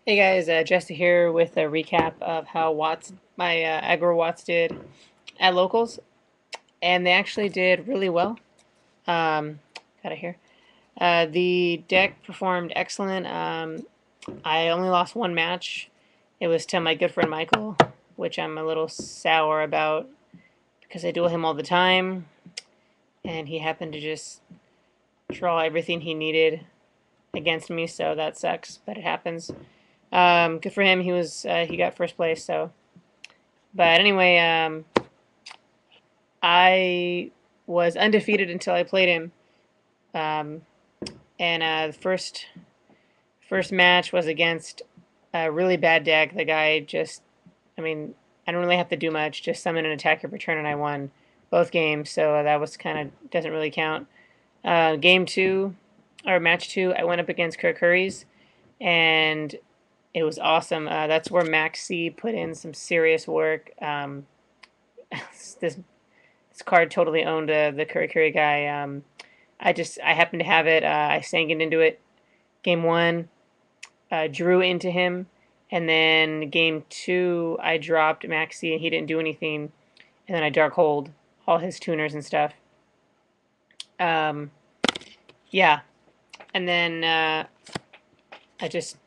Hey guys, Jesse here with a recap of how my Aggro Watts did at locals, and they actually did really well. Um, got it here. The deck performed excellent. I only lost one match. It was to my good friend Michael, which I'm a little sour about because I duel him all the time, and he happened to just draw everything he needed against me, so that sucks, but it happens. Good for him. He got first place, so. But anyway, I was undefeated until I played him. Um, and the first match was against a really bad deck. The guy just, I mean, I don't really have to do much. Just summon an attacker per turn, and I won both games. So that was kind of doesn't really count. Game two or match two, I went up against Kirk Curry's, and it was awesome. That's where Max C put in some serious work. This card totally owned the Curry guy. I happened to have it. I sank it into it. Game one, drew into him, and then game two I dropped Maxi and he didn't do anything, and then I dark hold all his tuners and stuff. Um, yeah, and then I just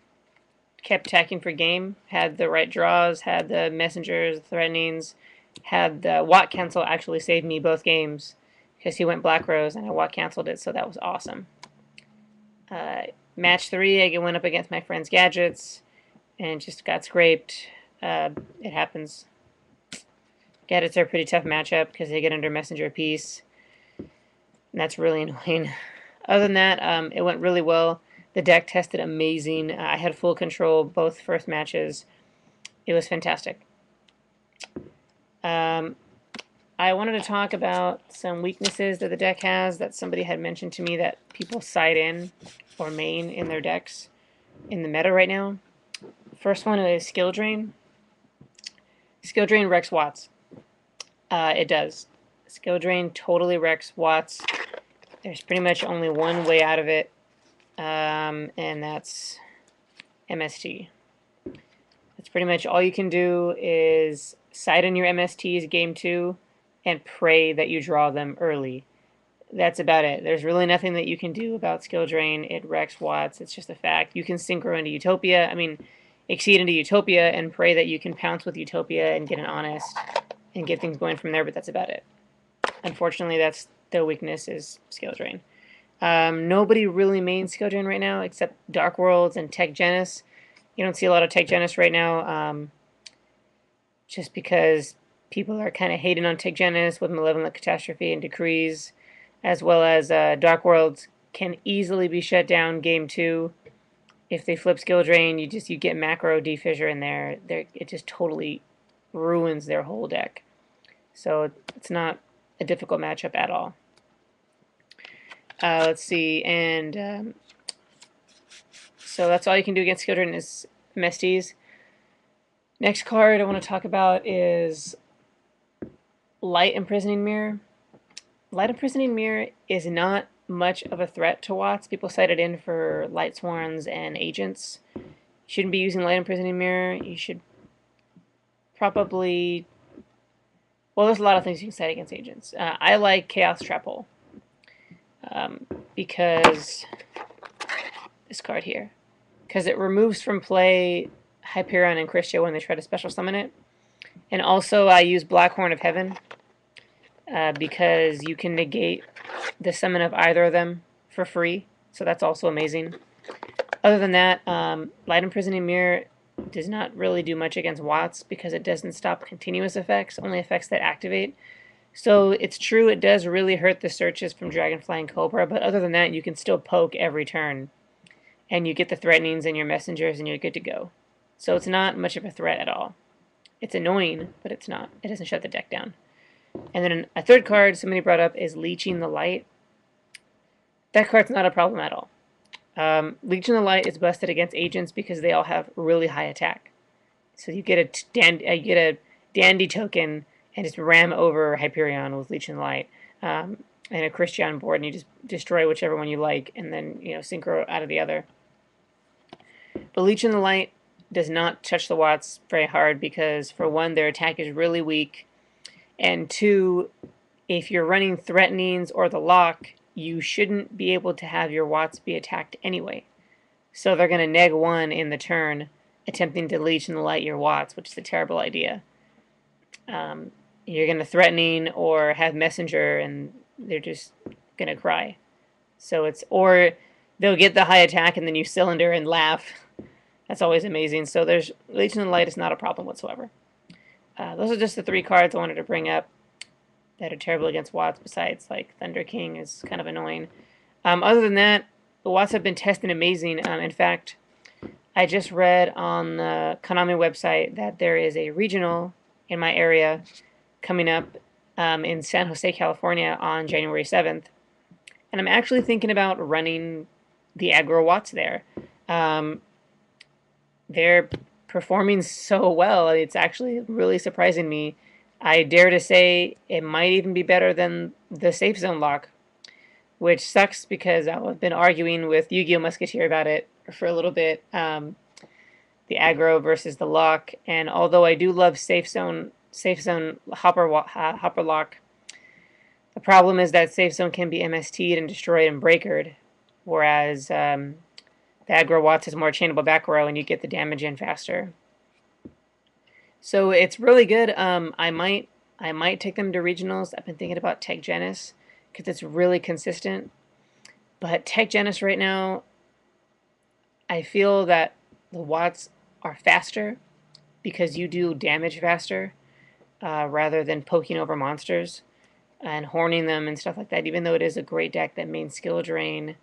kept attacking for game. Had the right draws, had the messengers, threatenings, had the Watt cancel actually saved me both games because he went Black Rose and I Watt canceled it, so that was awesome. Uh, Match three, I went up against my friend's gadgets and just got scraped. It happens. Gadgets are a pretty tough matchup because they get under messenger piece, and that's really annoying. Other than that, it went really well. The deck tested amazing. I had full control both first matches. It was fantastic. Um, I wanted to talk about some weaknesses that the deck has that somebody had mentioned to me that people side in or main in their decks in the meta right now. First one is Skill Drain. Skill Drain wrecks Watts. It does. Skill Drain totally wrecks Watts. There's pretty much only one way out of it, and that's MST. That's pretty much all you can do is side in your MSTs game two and pray that you draw them early. That's about it. There's really nothing that you can do about Skill Drain. It wrecks Watts. It's just a fact. You can synchro into Utopia. Exceed into Utopia and pray that you can pounce with Utopia and get an Honest and get things going from there, but that's about it. Unfortunately, that's their weakness is Skill Drain. Nobody really mains Skill Drain right now except Dark Worlds and Tech Genis. You don't see a lot of Tech Genis right now, just because people are kind of hating on Tech Genis with Malevolent Catastrophe and Decrees, as well as Dark Worlds can easily be shut down game two. If they flip Skill Drain, you get macro defissure in there. It just totally ruins their whole deck. So it's not a difficult matchup at all. Let's see, and so that's all you can do against Skill Drain is MSTs. Next card I want to talk about is Light Imprisoning Mirror. Light Imprisoning Mirror is not much of a threat to Watts. People cite it in for Light Swarms and Agents. You shouldn't be using Light Imprisoning Mirror. You should probably... Well, there's a lot of things you can cite against Agents. I like Chaos Trap Hole. Because... This card here. Because it removes from play Hyperion and Christia when they try to special summon it. And also I use Black Horn of Heaven. Because you can negate the summon of either of them for free, so that's also amazing. Other than that, Light Imprisoning Mirror does not really do much against Watts because it doesn't stop continuous effects, only effects that activate. So it's true it does really hurt the searches from Dragonfly and Cobra, but other than that, you can still poke every turn. And you get the threatenings and your messengers and you're good to go. So it's not much of a threat at all. It's annoying, but it's not. It doesn't shut the deck down. And then a third card somebody brought up is Leeching the Light. That card's not a problem at all. Leeching the Light is busted against agents because they all have really high attack. So you get a dandy token and just ram over Hyperion with Leeching the Light, and a Christian board, and you just destroy whichever one you like, and then synchro out of the other. But Leeching the Light does not touch the Watts very hard because, for one, their attack is really weak, and two, if you're running Threatenings or the Lock, you shouldn't be able to have your Watts be attacked anyway. So they're going to neg 1 in the turn, attempting to leech and light your Watts, which is a terrible idea. You're going to Threatening or have Messenger, and they're just going to cry. So it's, or they'll get the high attack and then you cylinder and laugh. That's always amazing. So there's Leech and Light is not a problem whatsoever. Those are just the 3 cards I wanted to bring up that are terrible against Watts, besides like Thunder King is kind of annoying. Other than that, the Watts have been testing amazing. In fact, I just read on the Konami website that there is a regional in my area coming up in San Jose, California on January 7th. And I'm actually thinking about running the Aggro Watts there. They're performing so well. It's actually really surprising me. I dare to say it might even be better than the Safe Zone lock, which sucks because I've been arguing with Yu-Gi-Oh! Musketeer about it for a little bit. The Aggro versus the lock, and although I do love Safe Zone Hopper lock, the problem is that Safe Zone can be MST'd and destroyed and breakered, whereas the Aggro Watts is more chainable back row and you get the damage in faster. So it's really good. I might take them to regionals. I've been thinking about Tech Genis because it's really consistent. But Tech Genis right now, I feel that the Watts are faster because you do damage faster rather than poking over monsters and horning them and stuff like that. Even though it is a great deck that main skill drain,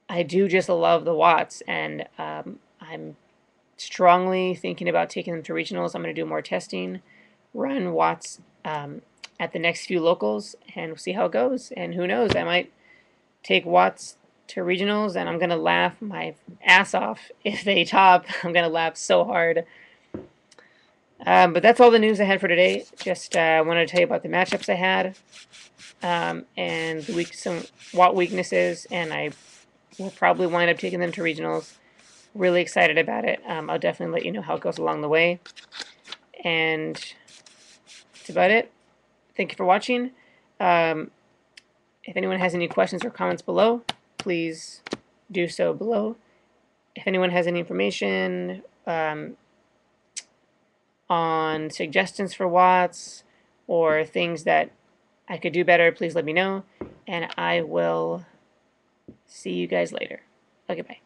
I do just love the Watts, and I'm strongly thinking about taking them to regionals. I'm going to do more testing, run Watts at the next few locals, and see how it goes. And who knows, I might take Watts to regionals, and I'm going to laugh my ass off if they top. I'm going to laugh so hard. But that's all the news I had for today. Just wanted to tell you about the matchups I had and some Watt weaknesses, and I will probably wind up taking them to regionals. Really excited about it. I'll definitely let you know how it goes along the way. And that's about it. Thank you for watching. If anyone has any questions or comments below, please do so below. If anyone has any information on suggestions for Watts or things that I could do better, please let me know. And I will see you guys later. Okay, bye.